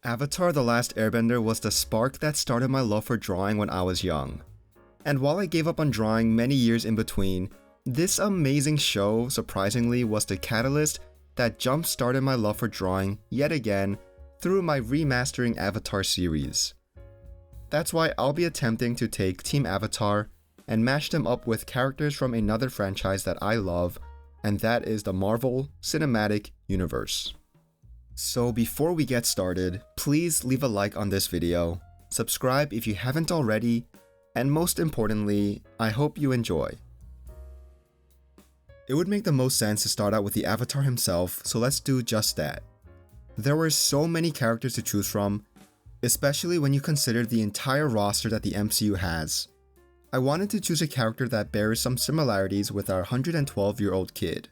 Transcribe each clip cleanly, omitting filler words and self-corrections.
Avatar: The Last Airbender was the spark that started my love for drawing when I was young. And while I gave up on drawing many years in between, this amazing show, surprisingly, was the catalyst that jump-started my love for drawing yet again through my remastering Avatar series. That's why I'll be attempting to take Team Avatar and mash them up with characters from another franchise that I love, and that is the Marvel Cinematic Universe. So before we get started, please leave a like on this video, subscribe if you haven't already, and most importantly, I hope you enjoy. It would make the most sense to start out with the Avatar himself, so let's do just that. There were so many characters to choose from, especially when you consider the entire roster that the MCU has. I wanted to choose a character that bears some similarities with our 112-year-old kid.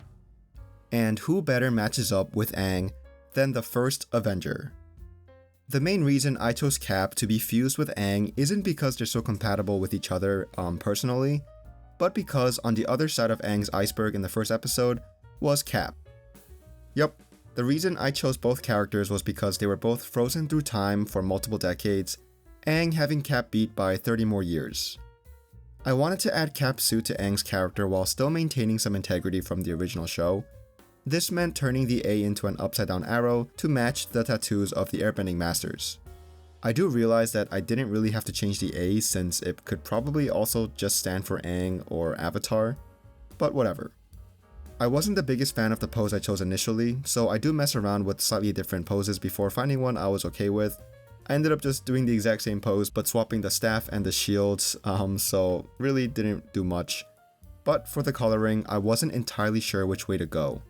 And who better matches up with Aang than the first Avenger? The main reason I chose Cap to be fused with Aang isn't because they're so compatible with each other personally, but because on the other side of Aang's iceberg in the first episode was Cap. Yup, the reason I chose both characters was because they were both frozen through time for multiple decades, Aang having Cap beat by 30 more years. I wanted to add Cap's suit to Aang's character while still maintaining some integrity from the original show. This meant turning the A into an upside down arrow to match the tattoos of the airbending masters. I do realize that I didn't really have to change the A since it could probably also just stand for Aang or Avatar, but whatever. I wasn't the biggest fan of the pose I chose initially, so I do mess around with slightly different poses before finding one I was okay with. I ended up just doing the exact same pose but swapping the staff and the shields, so really didn't do much. But for the coloring, I wasn't entirely sure which way to go.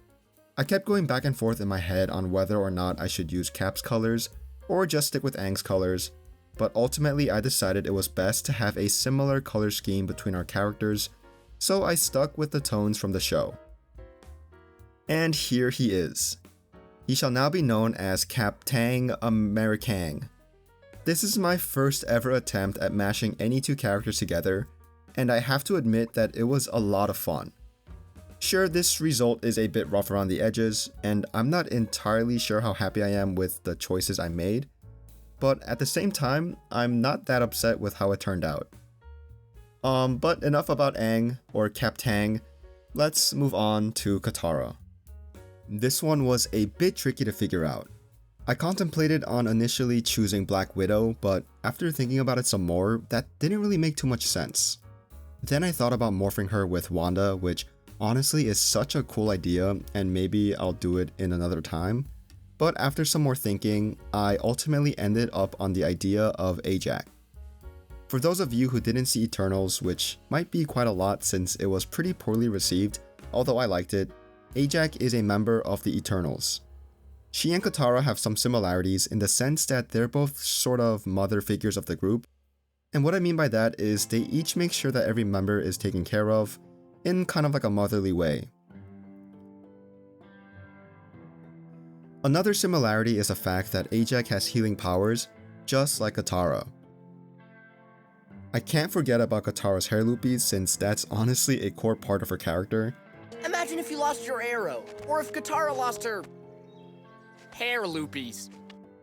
I kept going back and forth in my head on whether or not I should use Cap's colors or just stick with Aang's colors, but ultimately I decided it was best to have a similar color scheme between our characters, so I stuck with the tones from the show. And here he is. He shall now be known as Captain Amerikang. This is my first ever attempt at mashing any two characters together, and I have to admit that it was a lot of fun. Sure, this result is a bit rough around the edges, and I'm not entirely sure how happy I am with the choices I made, but at the same time, I'm not that upset with how it turned out. But enough about Aang, or Captain. Let's move on to Katara. This one was a bit tricky to figure out. I contemplated on initially choosing Black Widow, but after thinking about it some more, that didn't really make too much sense. Then I thought about morphing her with Wanda, which honestly is such a cool idea, and maybe I'll do it in another time. But after some more thinking, I ultimately ended up on the idea of Ajax. For those of you who didn't see Eternals, which might be quite a lot since it was pretty poorly received, although I liked it, Ajax is a member of the Eternals. She and Katara have some similarities in the sense that they're both sort of mother figures of the group, and what I mean by that is they each make sure that every member is taken care of, in kind of like a motherly way. Another similarity is the fact that Ajax has healing powers, just like Katara. I can't forget about Katara's hair loopies since that's honestly a core part of her character. Imagine if you lost your arrow, or if Katara lost her hair loopies.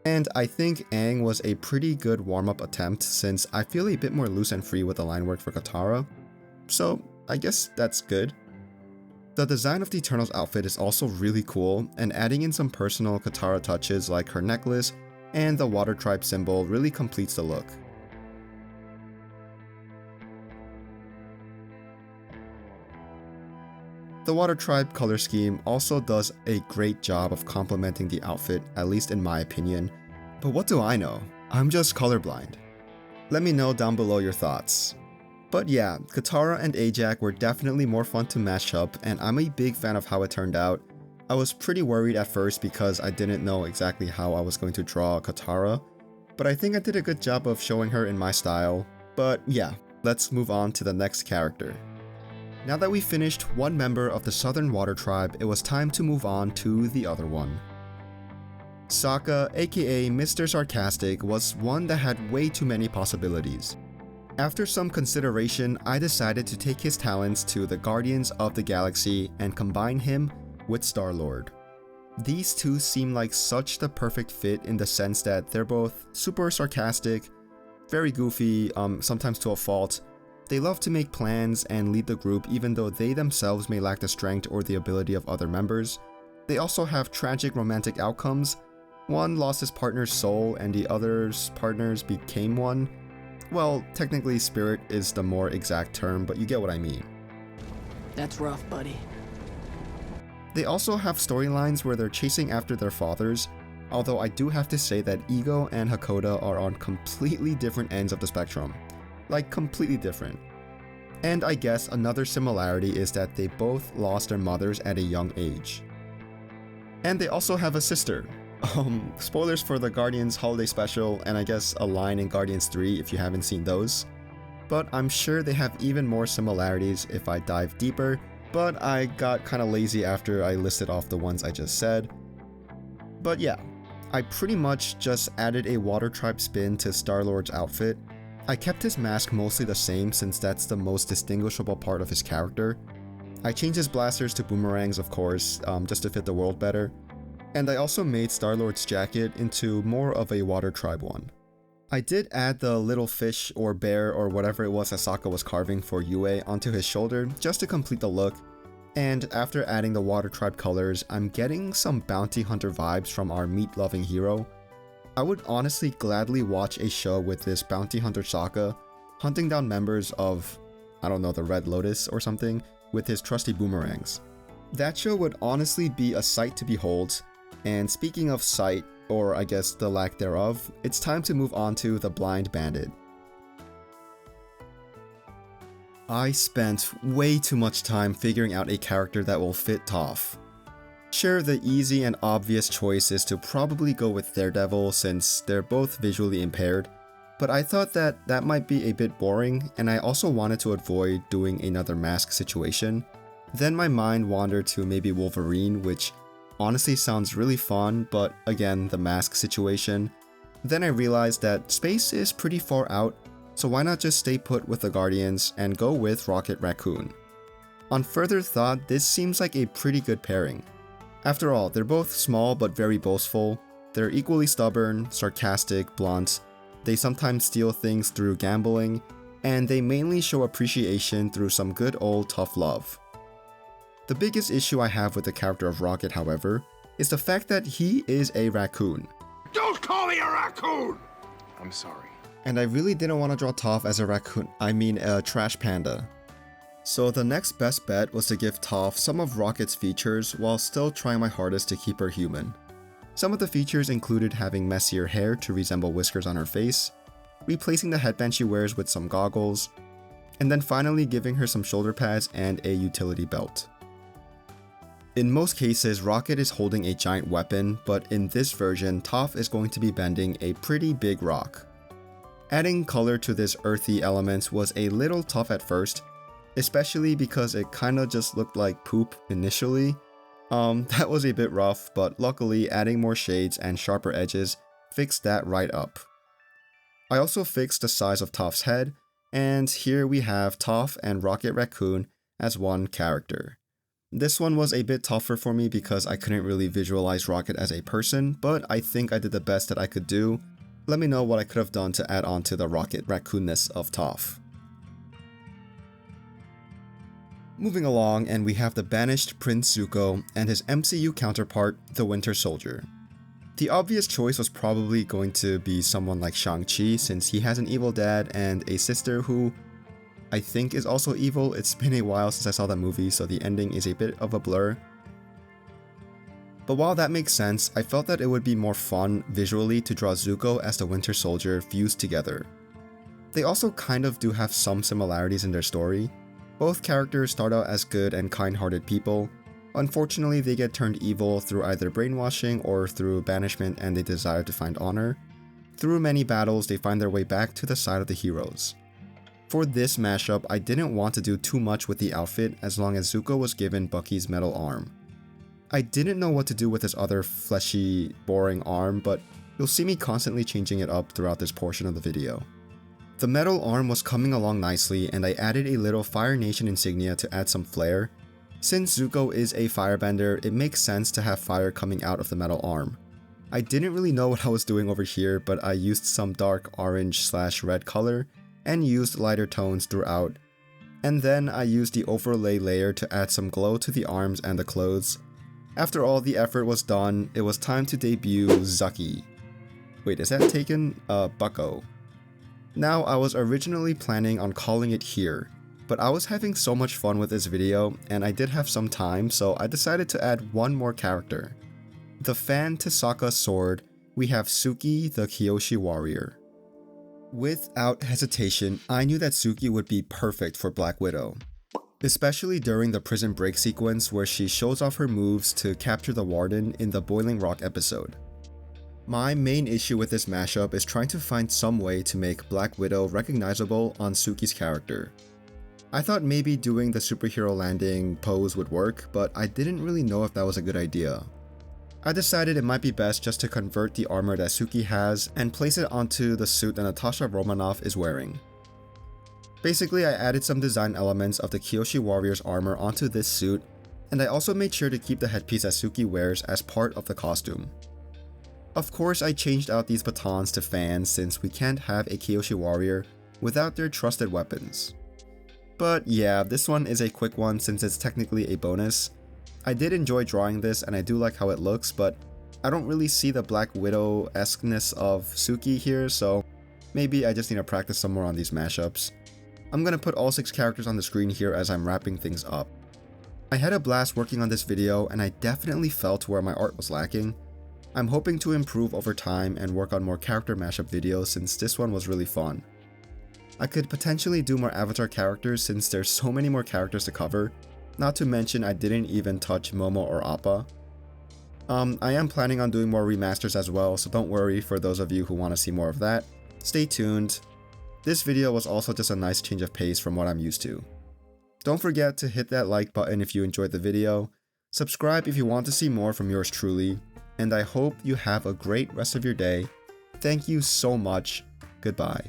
And I think Aang was a pretty good warm-up attempt since I feel a bit more loose and free with the line work for Katara, so I guess that's good. The design of the Eternals outfit is also really cool, and adding in some personal Katara touches like her necklace and the Water Tribe symbol really completes the look. The Water Tribe color scheme also does a great job of complementing the outfit, at least in my opinion, but what do I know? I'm just colorblind. Let me know down below your thoughts. But yeah, Katara and Ajax were definitely more fun to mash up, and I'm a big fan of how it turned out. I was pretty worried at first because I didn't know exactly how I was going to draw Katara, but I think I did a good job of showing her in my style. But yeah, let's move on to the next character. Now that we finished one member of the Southern Water Tribe, it was time to move on to the other one. Sokka, aka Mr. Sarcastic, was one that had way too many possibilities. After some consideration, I decided to take his talents to the Guardians of the Galaxy and combine him with Star-Lord. These two seem like such the perfect fit in the sense that they're both super sarcastic, very goofy, sometimes to a fault. They love to make plans and lead the group even though they themselves may lack the strength or the ability of other members. They also have tragic romantic outcomes. One lost his partner's soul and the other's partners became one. Well, technically spirit is the more exact term, but you get what I mean. That's rough, buddy. They also have storylines where they're chasing after their fathers, although I do have to say that Ego and Hakoda are on completely different ends of the spectrum. Like, completely different. And I guess another similarity is that they both lost their mothers at a young age. And they also have a sister. Spoilers for the Guardians Holiday Special, and I guess a line in Guardians 3 if you haven't seen those. But I'm sure they have even more similarities if I dive deeper, but I got kinda lazy after I listed off the ones I just said. But yeah, I pretty much just added a Water Tribe spin to Star-Lord's outfit. I kept his mask mostly the same since that's the most distinguishable part of his character. I changed his blasters to boomerangs, of course, just to fit the world better. And I also made Star-Lord's jacket into more of a Water Tribe one. I did add the little fish or bear or whatever it was that Sokka was carving for Yue onto his shoulder just to complete the look. And after adding the Water Tribe colors, I'm getting some bounty hunter vibes from our meat-loving hero. I would honestly gladly watch a show with this bounty hunter Sokka hunting down members of, I don't know, the Red Lotus or something, with his trusty boomerangs. That show would honestly be a sight to behold. And speaking of sight, or I guess the lack thereof, it's time to move on to the Blind Bandit. I spent way too much time figuring out a character that will fit Toph. Sure, the easy and obvious choice is to probably go with Daredevil since they're both visually impaired, but I thought that might be a bit boring, and I also wanted to avoid doing another mask situation. Then my mind wandered to maybe Wolverine, which honestly sounds really fun, but again, the mask situation. Then I realized that space is pretty far out, so why not just stay put with the Guardians and go with Rocket Raccoon? On further thought, this seems like a pretty good pairing. After all, they're both small but very boastful, they're equally stubborn, sarcastic, blunt, they sometimes steal things through gambling, and they mainly show appreciation through some good old tough love. The biggest issue I have with the character of Rocket, however, is the fact that he is a raccoon. Don't call me a raccoon! I'm sorry. And I really didn't want to draw Toph as a raccoon, I mean a trash panda. So the next best bet was to give Toph some of Rocket's features while still trying my hardest to keep her human. Some of the features included having messier hair to resemble whiskers on her face, replacing the headband she wears with some goggles, and then finally giving her some shoulder pads and a utility belt. In most cases, Rocket is holding a giant weapon, but in this version, Toph is going to be bending a pretty big rock. Adding color to this earthy element was a little tough at first, especially because it kinda just looked like poop initially. That was a bit rough, but luckily adding more shades and sharper edges fixed that right up. I also fixed the size of Toph's head, and here we have Toph and Rocket Raccoon as one character. This one was a bit tougher for me because I couldn't really visualize Rocket as a person, but I think I did the best that I could do. Let me know what I could have done to add on to the Rocket Raccoonness of Toph. Moving along, and we have the banished Prince Zuko and his MCU counterpart, the Winter Soldier. The obvious choice was probably going to be someone like Shang-Chi since he has an evil dad and a sister who I think is also evil. It's been a while since I saw that movie, so the ending is a bit of a blur. But while that makes sense, I felt that it would be more fun visually to draw Zuko as the Winter Soldier fused together. They also kind of do have some similarities in their story. Both characters start out as good and kind-hearted people. Unfortunately, they get turned evil through either brainwashing or through banishment and they desire to find honor. Through many battles, they find their way back to the side of the heroes. For this mashup, I didn't want to do too much with the outfit as long as Zuko was given Bucky's metal arm. I didn't know what to do with his other fleshy, boring arm, but you'll see me constantly changing it up throughout this portion of the video. The metal arm was coming along nicely and I added a little Fire Nation insignia to add some flair. Since Zuko is a firebender, it makes sense to have fire coming out of the metal arm. I didn't really know what I was doing over here, but I used some dark orange/red color and used lighter tones throughout. And then I used the overlay layer to add some glow to the arms and the clothes. After all the effort was done, it was time to debut Zuki. Wait, is that taken? Bucko. Now, I was originally planning on calling it here, but I was having so much fun with this video and I did have some time, so I decided to add one more character. The fan to Sokka's sword, we have Suki the Kyoshi warrior. Without hesitation, I knew that Suki would be perfect for Black Widow, especially during the prison break sequence where she shows off her moves to capture the warden in the Boiling Rock episode. My main issue with this mashup is trying to find some way to make Black Widow recognizable on Suki's character. I thought maybe doing the superhero landing pose would work, but I didn't really know if that was a good idea. I decided it might be best just to convert the armor that Suki has and place it onto the suit that Natasha Romanoff is wearing. Basically, I added some design elements of the Kyoshi warrior's armor onto this suit, and I also made sure to keep the headpiece that Suki wears as part of the costume. Of course, I changed out these batons to fans since we can't have a Kyoshi warrior without their trusted weapons. But yeah, this one is a quick one since it's technically a bonus. I did enjoy drawing this and I do like how it looks, but I don't really see the Black Widow-esqueness of Suki here, so maybe I just need to practice some more on these mashups. I'm gonna put all 6 characters on the screen here as I'm wrapping things up. I had a blast working on this video and I definitely felt where my art was lacking. I'm hoping to improve over time and work on more character mashup videos since this one was really fun. I could potentially do more Avatar characters since there's so many more characters to cover, not to mention I didn't even touch Momo or Appa. I am planning on doing more remasters as well, so don't worry for those of you who want to see more of that. Stay tuned. This video was also just a nice change of pace from what I'm used to. Don't forget to hit that like button if you enjoyed the video, subscribe if you want to see more from yours truly, and I hope you have a great rest of your day. Thank you so much. Goodbye.